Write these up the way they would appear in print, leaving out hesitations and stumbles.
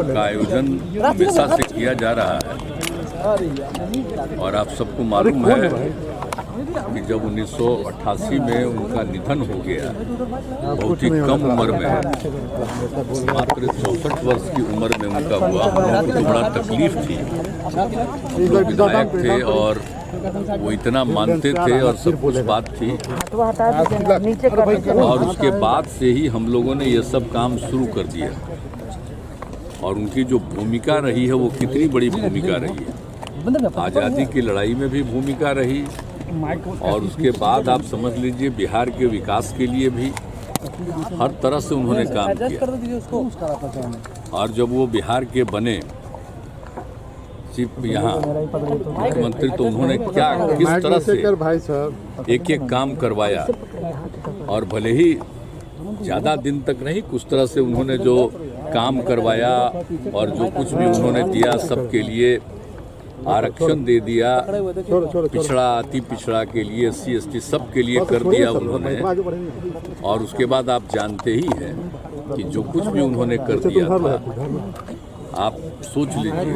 का आयोजन हमेशा से किया जा रहा है और आप सबको मालूम है कि जब 1988 में उनका निधन हो गया, बहुत ही कम उम्र में, मात्र 64 वर्ष की उम्र में उनका हुआ। हम लोगों को तो बड़ा तकलीफ थी, जो विधायक थे और वो इतना मानते थे और सब कुछ बात थी। और उसके बाद से ही हम लोगों ने ये सब काम शुरू कर दिया और उनकी जो भूमिका रही है वो कितनी बड़ी भूमिका रही है। आज़ादी की लड़ाई में भी भूमिका रही और उसके बाद आप समझ लीजिए बिहार के विकास के लिए भी हर तरह से उन्होंने काम किया। और जब वो बिहार के बने चीफ यहाँ मुख्यमंत्री, तो उन्होंने क्या किस तरह से एक एक काम करवाया और भले ही ज़्यादा दिन तक नहीं, कुछ तरह से उन्होंने जो काम करवाया और जो कुछ भी उन्होंने दिया सबके लिए आरक्षण दे दिया, पिछड़ा अति पिछड़ा के लिए SC ST सब के लिए कर दिया उन्होंने। और उसके बाद आप जानते ही हैं कि जो कुछ भी उन्होंने कर दिया था, आप सोच लीजिए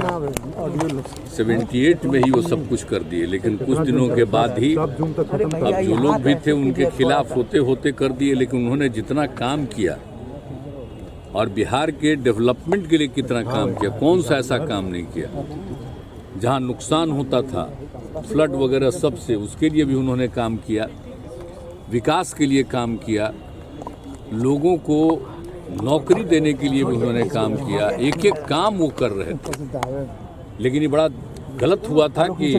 78 में ही वो सब कुछ कर दिए, लेकिन कुछ दिनों के बाद ही अब जो लोग भी थे उनके खिलाफ होते होते कर दिए। लेकिन उन्होंने जितना काम किया और बिहार के डेवलपमेंट के लिए कितना काम किया, कौन सा ऐसा काम नहीं किया। जहां नुकसान होता था फ्लड वगैरह सब से, उसके लिए भी उन्होंने काम किया, विकास के लिए काम किया, लोगों को नौकरी देने के लिए भी उन्होंने काम किया। एक एक काम वो कर रहे थे। लेकिन ये बड़ा गलत हुआ था कि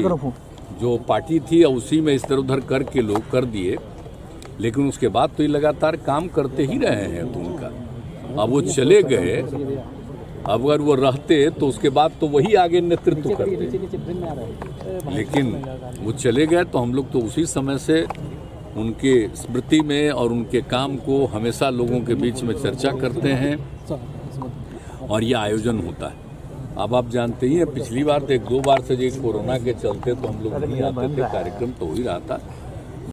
जो पार्टी थी उसी में इस तरह उधर करके लोग कर दिए। लेकिन उसके बाद तो ये लगातार काम करते ही रहे हैं। तो उनका अब वो चले गए, अगर वो रहते तो उसके बाद तो वही आगे नेतृत्व करते। लेकिन वो चले गए तो हम लोग तो उसी समय से उनके स्मृति में और उनके काम को हमेशा लोगों के बीच में चर्चा करते हैं और ये आयोजन होता है। अब आप जानते ही हैं, पिछली बार तो 1-2 बार से जो कोरोना के चलते तो हम लोग नहीं आते थे, कार्यक्रम तो हो ही रहा था।